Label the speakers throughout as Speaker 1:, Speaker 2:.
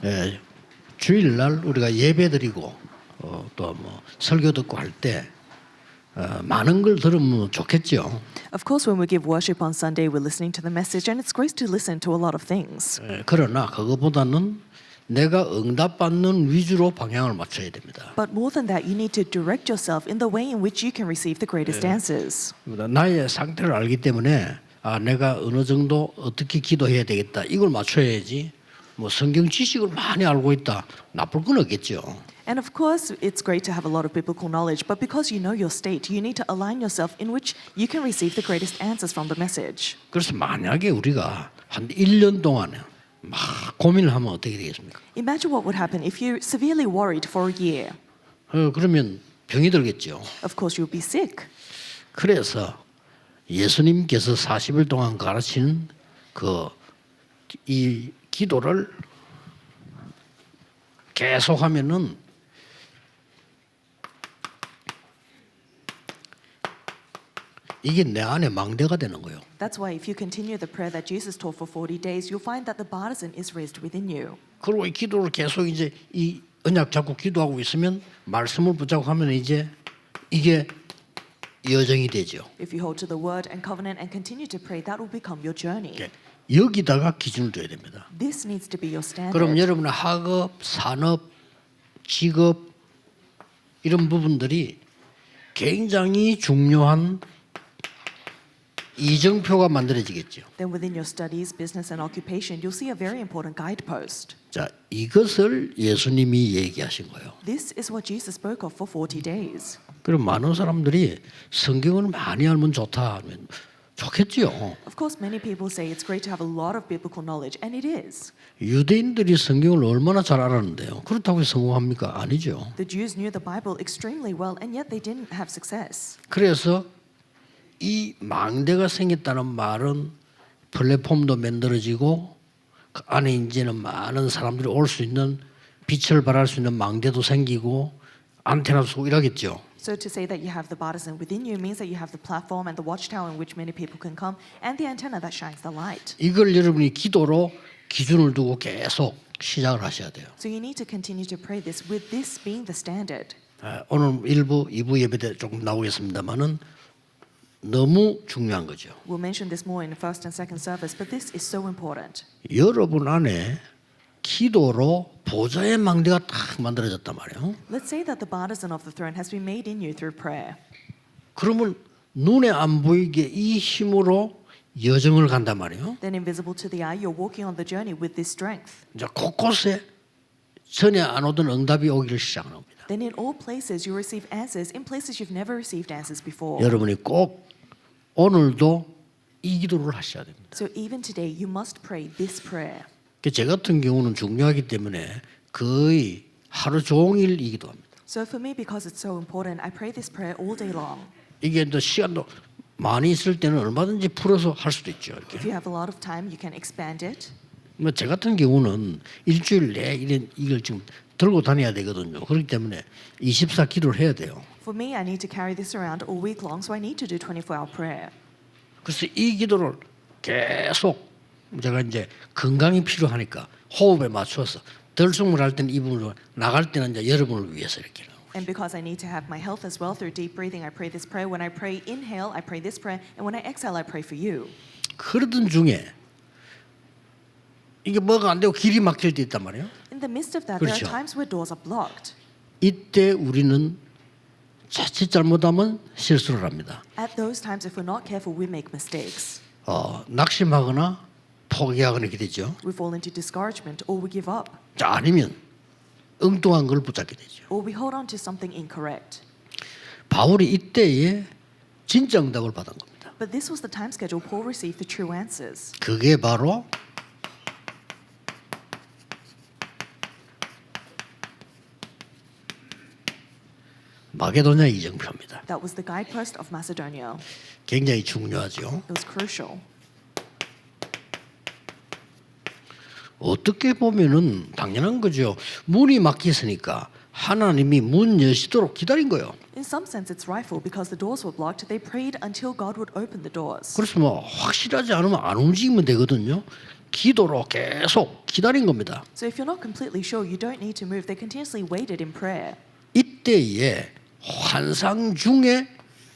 Speaker 1: 예, 주일날 우리가 예배드리고 또 뭐 설교 듣고 할 때 많은 걸 들으면 좋겠죠.
Speaker 2: Of course, when we give worship on Sunday, we're listening to the message, and it's great to listen to a lot of things.
Speaker 1: 그러나 그거보다는 내가 응답받는 위주로 방향을 맞춰야 됩니다.
Speaker 2: But more than that, you need to direct yourself in the way in which you can receive the greatest answers.
Speaker 1: 나의 상태를 알기 때문에 내가 어느 정도 어떻게 기도해야 되겠다 이걸 맞춰야지. 뭐 성경 지식을 많이 알고 있다 나쁠 건 없겠죠.
Speaker 2: And of course, it's great to have a lot of biblical knowledge, but because you know your state, you need to align yourself in which you can receive the greatest answers from the message.
Speaker 1: 그래서 만약에 우리가 한 1년 동안에 막 고민을 하면 어떻게 되겠습니까?
Speaker 2: Imagine what would happen if you're severely worried for a year.
Speaker 1: 그러면 병이 들겠죠.
Speaker 2: Of course, you'll be sick.
Speaker 1: 그래서 예수님께서 40일 동안 가르친 이 기도를 계속하면은 이게 내 안에 망대가 되는 거예요.
Speaker 2: That's why if you continue the prayer that Jesus taught for 40 days, you'll find that the partisan is raised within you.
Speaker 1: 그리고 이 기도를 계속 이제 이 언약 잡고 기도하고 있으면 말씀을 붙잡고 하면 이제 이게 여정이 되죠.
Speaker 2: If you hold to the word and covenant and continue to pray, that will become your journey.
Speaker 1: 여기다가 기준을 둬야 됩니다.
Speaker 2: This needs to be your standard.
Speaker 1: 그럼 여러분의 학업, 산업, 직업 이런 부분들이 굉장히 중요한 이정표가 만들어지겠죠.
Speaker 2: Then within your studies, business and occupation, you'll see a very important guidepost.
Speaker 1: 자, 이것을 예수님이 얘기하신 거예요.
Speaker 2: This is what Jesus spoke of for 40 days.
Speaker 1: 그럼 많은 사람들이 성경을 많이 알면 좋다 하면 좋겠지요.
Speaker 2: Of course, many people say it's great to have a lot of biblical knowledge, and it is.
Speaker 1: 유대인들이 성경을 얼마나 잘 알았는데요. 그렇다고 해서 성공합니까? 아니죠.
Speaker 2: The Jews knew the Bible extremely well, and yet they didn't have success.
Speaker 1: 그래서 이 망대가 생겼다는 말은 플랫폼도 만들어지고 그 안에 이제는 많은 사람들이 올 수 있는 빛을 발할 수 있는 망대도 생기고 안테나도 쓰고 이러겠죠.
Speaker 2: So to say that you have the partisan within you means that you have the platform and the watchtower in which many people can come, and the antenna that shines the light.
Speaker 1: 이걸 여러분이 기도로 기준을 두고 계속 시작을 하셔야 돼요.
Speaker 2: So you need to continue to pray this with this being the standard.
Speaker 1: 오늘 1부, 2부 예배 때 조금 나오겠습니다만은 너무 중요한 거죠.
Speaker 2: We'll mention this more in the first and second service, but this is so important.
Speaker 1: 여러분 안에 기도로 보좌의 망대가 딱 만들어졌단 말이에요.
Speaker 2: Let's say that the partisan of the throne has been made in you through prayer.
Speaker 1: 그러면 눈에 안 보이게 이 힘으로 여정을 간단 말이에요.
Speaker 2: Then invisible to the eye, you're walking on the journey with this strength.
Speaker 1: 이제 곳곳에 전에 안 오던 응답이 오기를 시작하는 겁니다.
Speaker 2: Then in all places you receive answers in places you've never received answers before.
Speaker 1: 여러분이 꼭 오늘도 이 기도를 하셔야 됩니다.
Speaker 2: So even today you must pray this prayer.
Speaker 1: 제 같은 경우는 중요하기 때문에 거의 하루 종일 이 기도합니다.
Speaker 2: So for me, because it's so important, I pray this prayer all day long.
Speaker 1: 이게 또 시간도 많이 있을 때는 얼마든지 풀어서 할 수도 있죠. 이렇게.
Speaker 2: If you have a lot of time, you can expand it.
Speaker 1: 뭐 제 같은 경우는 일주일 내에 이걸 지금 들고 다녀야 되거든요. 그렇기 때문에 24 기도를 해야 돼요.
Speaker 2: For me, I need to carry this around all week long, so I need to do 24-hour prayer.
Speaker 1: 그래서 이 기도를 계속 제가 이제 건강이 필요하니까 호흡에 맞춰서 들숨을 할 때는 이 부분으로 나갈 때는 이제 여러분을 위해서 이렇게.
Speaker 2: And because I need to have my health as well through deep breathing, I pray this prayer. When I pray inhale, I pray this prayer, and when I exhale, I pray for you.
Speaker 1: 그러던 중에 이게 뭐가 안 되고 길이 막힐 때 있단 말이에요.
Speaker 2: In the midst of that, there
Speaker 1: 그렇죠.
Speaker 2: are times where doors are blocked.
Speaker 1: 이때 우리는 자칫 잘못하면 실수를 합니다.
Speaker 2: At those times, if we're not careful, we make mistakes.
Speaker 1: 낙심하거나 포기하거나 이렇게 되죠.
Speaker 2: We fall into discouragement, or we give up,
Speaker 1: 자, 아니면 엉뚱한 걸 붙잡게 되죠.
Speaker 2: or we hold on to something incorrect.
Speaker 1: 바울이 이때에 진짜 응답을 받은 겁니다.
Speaker 2: But this was the time schedule Paul received the true answers.
Speaker 1: 그게 바로 마게도냐 이정표입니다.
Speaker 2: That was the guidepost of Macedonia.
Speaker 1: 굉장히 중요하죠.
Speaker 2: It was crucial.
Speaker 1: 어떻게 보면은 당연한 거죠. 문이 막혔으니까 하나님이 문 여시도록 기다린 거예요.
Speaker 2: In some sense, it's rightful because the doors were blocked. They prayed until God would open the doors.
Speaker 1: 그래서 뭐 확실하지 않으면 안 움직이면 되거든요. 기도로 계속 기다린 겁니다.
Speaker 2: So if you're not completely sure, you don't need to move. They continuously waited in prayer.
Speaker 1: 이때에 환상 중에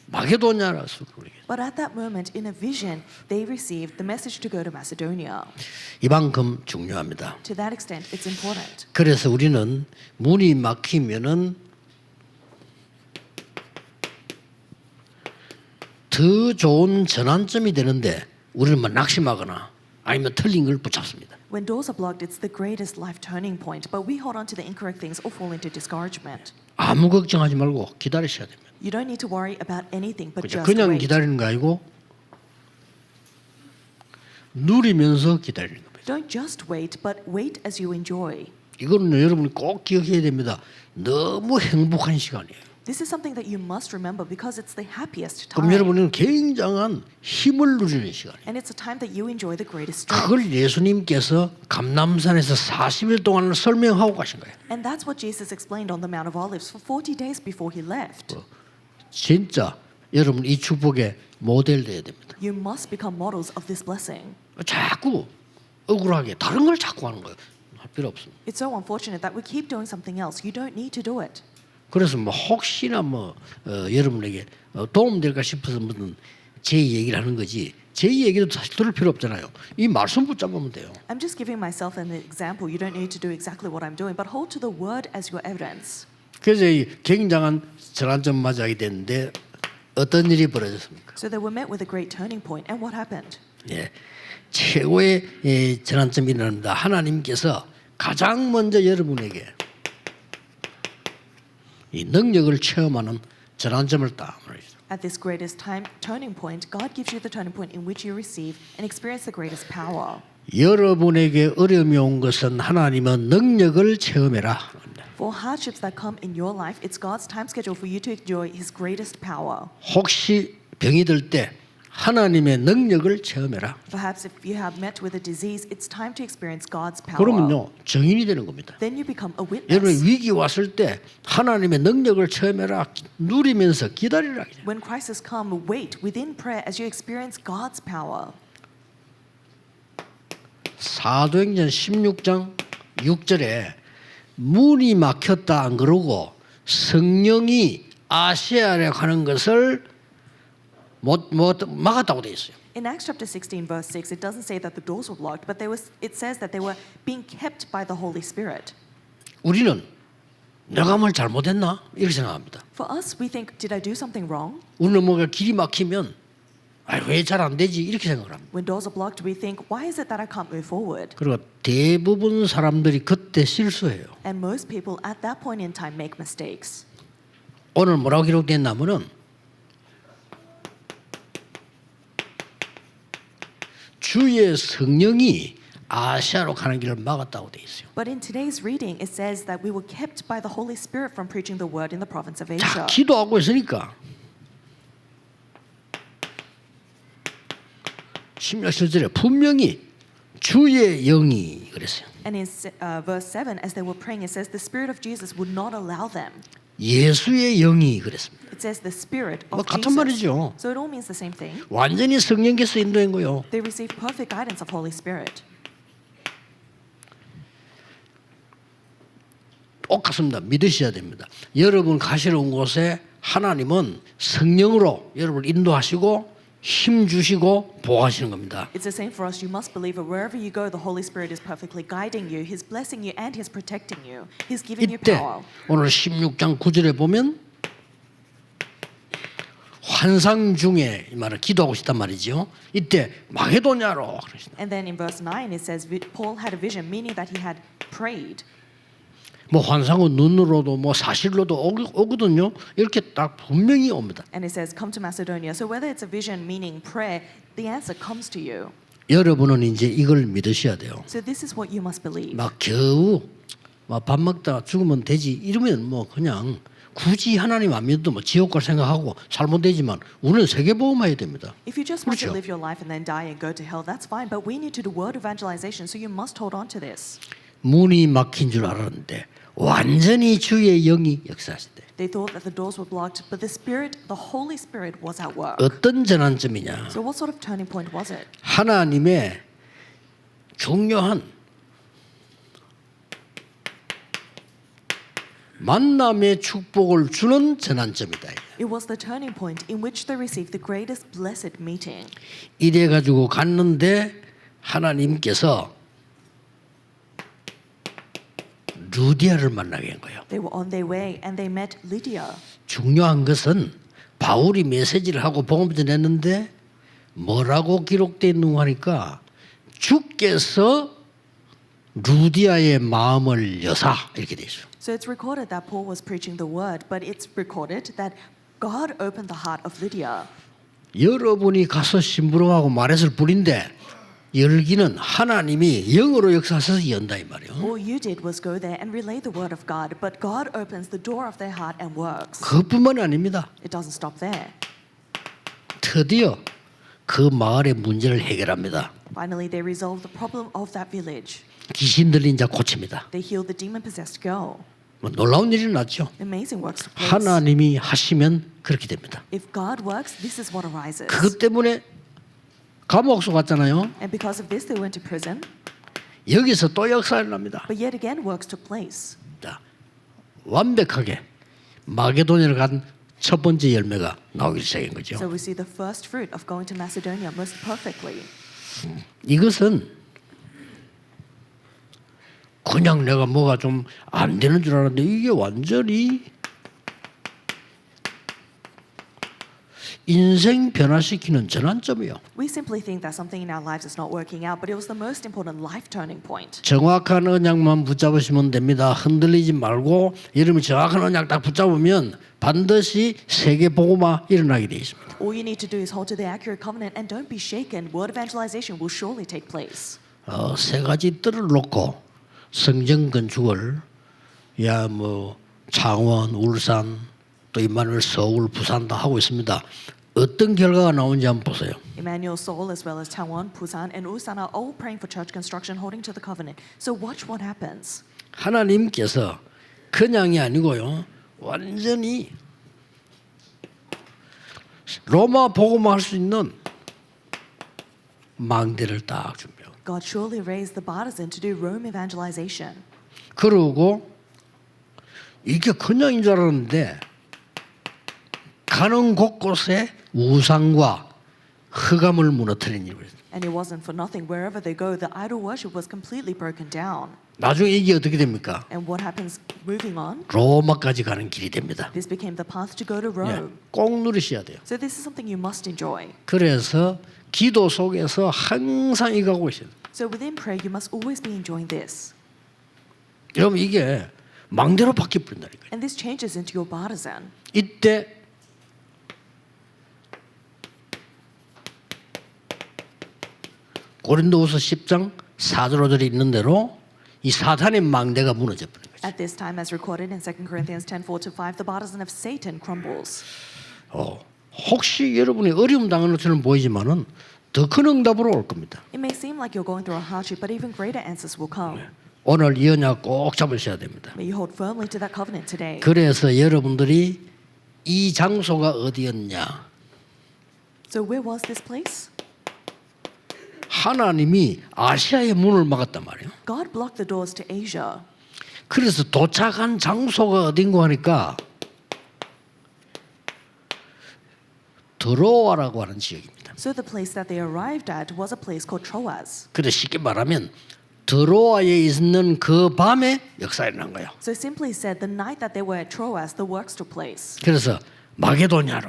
Speaker 1: 마게도냐라서 그러게.
Speaker 2: But at that moment, in a vision, they received the message to go to Macedonia.
Speaker 1: 이만큼 중요합니다.
Speaker 2: To that extent, it's important.
Speaker 1: 그래서 우리는 문이 막히면은 더 좋은 전환점이 되는데 우리는 막 낙심하거나 아니면 틀린 걸 붙잡습니다.
Speaker 2: When doors are blocked, it's the greatest life turning point. But we hold on to the incorrect things or fall into discouragement.
Speaker 1: 아무 걱정하지 말고 기다리셔야 됩니다.
Speaker 2: You don't need to worry about anything, but just
Speaker 1: 그냥
Speaker 2: wait.
Speaker 1: 기다리는 거 아니고 누리면서 기다리는 겁니다.
Speaker 2: Don't just wait, but wait as you enjoy.
Speaker 1: 이거는 여러분이 꼭 기억해야 됩니다. 너무 행복한 시간이에요.
Speaker 2: This is something that you must remember because it's the happiest
Speaker 1: 그럼
Speaker 2: time.
Speaker 1: 여러분은 굉장한 힘을 누리는 시간이에요.
Speaker 2: And it's a time that you enjoy the greatest strength.
Speaker 1: 그걸 예수님께서 감람산에서 40일 동안 설명하고 가신 거예요.
Speaker 2: And that's what Jesus explained on the Mount of Olives for 40 days before he left.
Speaker 1: 진짜 여러분 이 축복에 모델 돼야 됩니다.
Speaker 2: You must become models of this blessing.
Speaker 1: 자꾸 억울하게 다른 걸 자꾸 하는 거예요. 할 필요 없습니다.
Speaker 2: It's so unfortunate that we keep doing something else. You don't need to do it.
Speaker 1: 그래서 뭐 혹시나 여러분에게 도움될까 싶어서 무슨 제 얘기를 하는 거지 제 얘기도 사실 들을 필요 없잖아요. 이 말씀 붙잡으면 돼요.
Speaker 2: I'm just giving myself an example. You don't need to do exactly what I'm doing, but hold to the word as your evidence.
Speaker 1: 그래서 이 굉장한 전환점 맞이하게 됐는데 어떤 일이 벌어졌습니까?
Speaker 2: So they were met with a great turning point. And what happened?
Speaker 1: 예, 최고의 전환점이 일어납니다. 하나님께서 가장 먼저 여러분에게 이 능력을 체험하는 전환점을 딱 말이죠.
Speaker 2: At this greatest time turning point, God gives you the turning point in which you receive and experience the greatest power.
Speaker 1: 여러분에게 어려움이 온 것은 하나님은 능력을 체험해라.
Speaker 2: For hardships that come in your life, it's God's time schedule for you to enjoy His greatest power.
Speaker 1: 혹시 병이 들 때 하나님의 능력을 체험해라.
Speaker 2: Perhaps if you have met with a disease, it's time to experience God's power.
Speaker 1: 그러면요 증인이 되는 겁니다.
Speaker 2: Then you become a
Speaker 1: 여러분
Speaker 2: witness.
Speaker 1: 위기 왔을 때 하나님의 능력을 체험해라. 누리면서 기다리라.
Speaker 2: When crises come, wait within prayer as you experience God's power.
Speaker 1: 사도행전 16장 6절에 문이 막혔다 안 그러고 성령이 아시아에 가는 것을 막았다고 돼 있어요.
Speaker 2: In Acts chapter 16 verse 6, it doesn't say that the doors were blocked, but it says that they were being kept by the Holy Spirit.
Speaker 1: 우리는 내가 뭘 잘못했나 이렇게 생각합니다.
Speaker 2: For us, we think, did I do something wrong?
Speaker 1: 우리는 뭐가 길이 막히면 왜 잘 안 되지 이렇게 생각을 합니다.
Speaker 2: When doors are blocked, we think, why is it that I can't move forward?
Speaker 1: 그리고 대부분 사람들이 그때 실수해요.
Speaker 2: And most people at that point in time make mistakes.
Speaker 1: 오늘 뭐라고 기록됐냐면은 주의 성령이 아시아로 가는 길을 막았다고 돼 있어요.
Speaker 2: But in today's reading, it says that we were kept by the Holy Spirit from preaching the word in the province of
Speaker 1: 자,
Speaker 2: Asia.
Speaker 1: 기도하고 있으니까 16절에 분명히 주의 영이 그랬어요.
Speaker 2: And in verse 7, as they were praying, it says the Spirit of Jesus would not allow them.
Speaker 1: 예수의 영이 그랬습니다.
Speaker 2: It says the Spirit
Speaker 1: 뭐
Speaker 2: of
Speaker 1: 같은
Speaker 2: Jesus.
Speaker 1: 말이죠.
Speaker 2: So it all means the same thing.
Speaker 1: 완전히 성령께서 인도한 거요.
Speaker 2: They received perfect guidance of Holy Spirit.
Speaker 1: 똑같습니다. 믿으셔야 됩니다. 여러분 가시러 온 곳에 하나님은 성령으로 여러분을 인도하시고 힘 주시고 보호하시는 겁니다.
Speaker 2: It's the same for us. You must believe it. Wherever you go, the Holy Spirit is perfectly guiding you. He's blessing you and He's protecting you. He's giving you
Speaker 1: 이때
Speaker 2: power.
Speaker 1: 오늘 16장 9절에 보면 환상 중에 이 말을 기도하고 있단 말이죠. 이때 마게도냐로 그러시다.
Speaker 2: And then in verse 9, it says Paul had a vision, meaning that he had prayed.
Speaker 1: 뭐 환상은 눈으로도 뭐 사실로도 오거든요. 이렇게 딱 분명히 옵니다.
Speaker 2: And it says, come to Macedonia. So whether it's a vision, meaning prayer, the answer comes to you.
Speaker 1: 여러분은 이제 이걸 믿으셔야 돼요.
Speaker 2: So this is what you must believe.
Speaker 1: 막 겨우 막 밥 먹다가 죽으면 되지 이러면 뭐 그냥 굳이 하나님 안 믿어도 뭐 지옥 갈 생각하고 살면 되지만 우리는 세계복음해야 됩니다.
Speaker 2: If you just want to
Speaker 1: 그렇죠.
Speaker 2: live your life and then die and go to hell, that's fine. But we need to do word evangelization, so you must hold on to this.
Speaker 1: 문이 막힌 줄 알았는데 완전히 주의 영이 역사하시대.
Speaker 2: They thought that the doors were blocked, but the Spirit, the Holy Spirit, was at work.
Speaker 1: 어떤 전환점이냐?
Speaker 2: So what sort of turning point was it?
Speaker 1: 하나님의 중요한 만남의 축복을 주는 전환점이다.
Speaker 2: It was the turning point in which they received the greatest blessed meeting.
Speaker 1: 이래 가지고 갔는데 하나님께서 루디아를 만나게 한 거예요.
Speaker 2: They were on their way and they met Lydia.
Speaker 1: 중요한 것은 바울이 메시지를 하고 복음 전했는데 뭐라고 기록되어 있는가 하니까 주께서 루디아의 마음을 여사 이렇게 돼 있어요.
Speaker 2: So it's recorded that Paul was preaching the word, but it's recorded that God opened the heart of Lydia.
Speaker 1: 여러분이 가서 심부름하고 말했을 뿐인데 열기는 하나님이 영으로 역사하셔서 연다 이 말이에요.
Speaker 2: All you did was go there and relay the word of God, but God opens the door of their heart and works.
Speaker 1: 그것뿐만이 아닙니다.
Speaker 2: It doesn't stop there.
Speaker 1: 드디어 그 마을의 문제를 해결합니다.
Speaker 2: Finally, they resolved the problem of that village.
Speaker 1: 귀신 들린 자 고칩니다.
Speaker 2: They healed the demon-possessed girl.
Speaker 1: 뭐 놀라운 일이 났죠.
Speaker 2: Amazing works took place.
Speaker 1: 하나님이 하시면 그렇게 됩니다.
Speaker 2: If God works, this is what arises.
Speaker 1: 그것 때문에 감옥소 갔잖아요.
Speaker 2: And because of this, they went to prison.
Speaker 1: 여기서 또 역사가 일어납니다.
Speaker 2: But yet again, works took place.
Speaker 1: 자, 완벽하게 마게도냐를 간 첫 번째 열매가 나오기 시작한 거죠.
Speaker 2: So we see the first fruit of going to Macedonia most perfectly.
Speaker 1: 이것은 그냥 내가 뭐가 좀 안 되는 줄 알았는데 이게 완전히 인생 변화시키는 전환점이요.
Speaker 2: We simply think that something in our lives is not working out, but it was the most important life turning point.
Speaker 1: 정확한 언약만 붙잡으시면 됩니다. 흔들리지 말고 여러분이 정확한 언약 딱 붙잡으면 반드시 세계 복음화 일어나게 되어 있습니다.
Speaker 2: All you need to do is hold to the accurate covenant and don't be shaken. Word evangelization will surely take place.
Speaker 1: 세 가지 뜰을 놓고 성전 건축을 뭐 창원, 울산 또 임마누엘 서울, 부산 다 하고 있습니다. 어떤 결과가 나오는지 한번 보세요.
Speaker 2: Emmanuel Seoul as well as Changwon, Busan, and Ulsan are all praying for church construction, holding to the covenant. So watch what happens.
Speaker 1: 하나님께서 그냥이 아니고요. 완전히 로마 복음화 할 수 있는 망대를 딱 준비해요.
Speaker 2: God surely raised the partisan to do Rome evangelization.
Speaker 1: 그러고 이게 그냥인 줄 알았는데 가는 곳곳에 우상과 흑암을 무너뜨린 일을 했어요.
Speaker 2: And it wasn't for nothing. Wherever they go, the idol worship was completely broken down.
Speaker 1: 나중에 이게 어떻게 됩니까?
Speaker 2: And what happens moving on?
Speaker 1: 로마까지 가는 길이 됩니다.
Speaker 2: This became the path to go to Rome.
Speaker 1: 꼭 누리셔야 돼요.
Speaker 2: So this is something you must enjoy.
Speaker 1: 그래서 기도 속에서 항상 이거 하고 있어요.
Speaker 2: So within prayer, you must always be enjoying this.
Speaker 1: 여러분 이게 망대로 바뀌어 버린다니까요.
Speaker 2: And this changes into your partisan.
Speaker 1: 이때 고린도후서 10장 4절 5절에 있는 대로 이 사탄의 망대가 무너져 버린 거죠.
Speaker 2: At this time, as recorded in 2 Corinthians 10:4-5, the partisan of Satan crumbles.
Speaker 1: 혹시 여러분이 어려움 당하는 것처럼 보이지만은 더 큰 응답으로 올 겁니다.
Speaker 2: It may seem like you're going through a hardship, but even greater answers will come.
Speaker 1: 오늘 이 언약 꼭 잡으셔야 됩니다.
Speaker 2: May you hold firmly to that covenant today.
Speaker 1: 그래서 여러분들이 이 장소가 어디였냐?
Speaker 2: So where was this place?
Speaker 1: 하나님이 아시아의 문을 막았단 말이에요.
Speaker 2: God blocked the doors to Asia.
Speaker 1: 그래서 도착한 장소가 어딘가 하니까 드로아라고 하는 지역입니다.
Speaker 2: So the place that they arrived at was a place called Troas.
Speaker 1: 그래서 쉽게 말하면 드로아에 있는 그 밤에 역사가 일어난 거예요.
Speaker 2: So simply said, the night that they were at Troas, the works took place.
Speaker 1: 그래서 마게도냐로.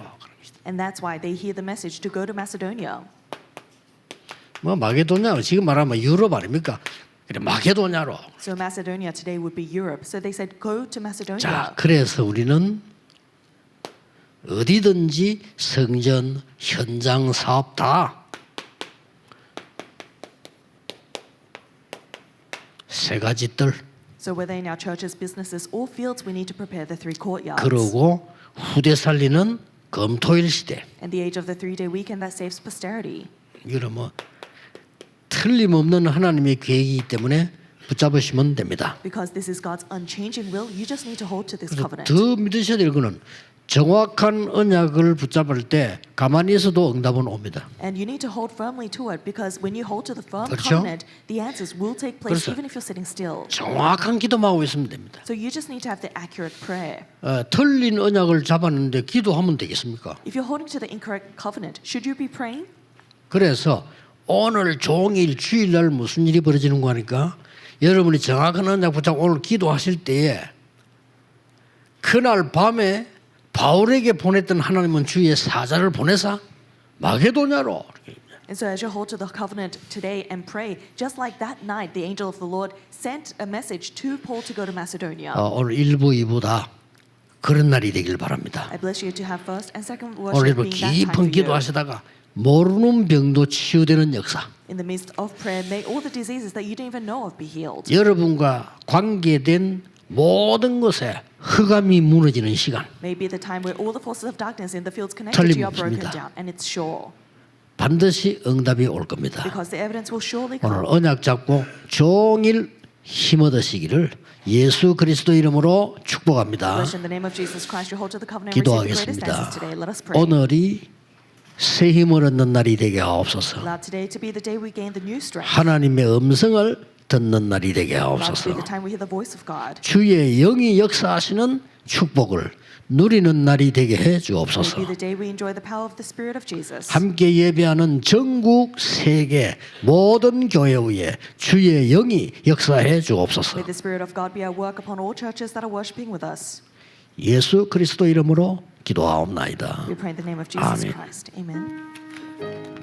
Speaker 2: And that's why they hear the message to go to Macedonia.
Speaker 1: 뭐 마게도냐 지금 말하면 유럽 아닙니까? 그래 마게도냐로.
Speaker 2: So Macedonia today would be Europe. So they said, go to Macedonia.
Speaker 1: 자, 그래서 우리는 어디든지 성전, 현장 사업 다 세 가지 뜰.
Speaker 2: So whether in our churches, businesses, or fields, we need to prepare the three courtyards.
Speaker 1: 그러고 후대 살리는 금토일 시대.
Speaker 2: And the age of the 3-day weekend that saves posterity.
Speaker 1: 이거는 뭐 틀림없는 하나님의 계획이기 때문에 붙잡으시면 됩니다.
Speaker 2: Because this is God's unchanging will, you just need to hold to this
Speaker 1: 그래서
Speaker 2: covenant.
Speaker 1: 더 믿으셔야 될 거는 정확한 언약을 붙잡을 때 가만히 있어도 응답은 옵니다.
Speaker 2: And you need to hold firmly to it because when you hold to the firm
Speaker 1: 그렇죠?
Speaker 2: covenant, the answers will take place
Speaker 1: 그래서
Speaker 2: even if you're sitting still.
Speaker 1: 정확한 기도만 하고 있으면 됩니다.
Speaker 2: So you just need to have the accurate prayer.
Speaker 1: 틀린 언약을 잡았는데 기도하면 되겠습니까?
Speaker 2: If you're holding to the incorrect covenant, should you be praying?
Speaker 1: 그래서 오늘 종일 주일날 무슨 일이 벌어지는 거니까 여러분이 정확한 언약 붙잡고 오늘 기도하실 때에 그날 밤에 바울에게 보냈던 하나님은 주의 사자를 보내사 마게도냐로.
Speaker 2: And so as you hold to the covenant today and pray, just like that night the angel of the Lord sent a message to Paul to go to Macedonia.
Speaker 1: 오늘 1부, 2부 다 그런 날이 되길 바랍니다.
Speaker 2: I bless you to have first and second
Speaker 1: 오늘
Speaker 2: worship
Speaker 1: 1부
Speaker 2: being that time
Speaker 1: 깊은
Speaker 2: for you.
Speaker 1: 기도하시다가 모르는 병도 치유되는 역사.
Speaker 2: In the midst of prayer, may all the diseases that you don't even know of be healed.
Speaker 1: 여러분과 관계된 모든 것에 흑암이 무너지는 시간.
Speaker 2: Maybe the time where all the forces of darkness in the fields connected to you are broken
Speaker 1: 틀림없습니다.
Speaker 2: down, and it's sure.
Speaker 1: 반드시 응답이 올 겁니다.
Speaker 2: Because the evidence will surely
Speaker 1: 오늘
Speaker 2: come.
Speaker 1: 언약 잡고 종일 힘 얻으시기를 예수 그리스도 이름으로 축복합니다.
Speaker 2: Bless in the name of Jesus Christ, you hold to the covenant and receive the greatest
Speaker 1: 기도하겠습니다.
Speaker 2: answers today. Let us pray.
Speaker 1: 오늘이 새 힘을 얻는 날이 되게 하옵소서.
Speaker 2: Allow today to be the day we gain the new strength.
Speaker 1: 하나님의 음성을 듣는 날이 되게
Speaker 2: Allow to be
Speaker 1: 하옵소서.
Speaker 2: the time we hear the voice of God.
Speaker 1: 주의 영이 역사하시는 축복을 누리는 날이 되게 해
Speaker 2: May
Speaker 1: 주옵소서.
Speaker 2: be the day we enjoy the power of the Spirit of Jesus.
Speaker 1: 함께 예배하는 전국 세계 모든 교회 위에 주의 영이 역사해 주옵소서.
Speaker 2: May the Spirit of God be at work upon all churches that are worshiping with us.
Speaker 1: 예수 그리스도 이름으로 기도하옵나이다.
Speaker 2: We pray in the name of Jesus
Speaker 1: 아멘.
Speaker 2: Christ. Amen.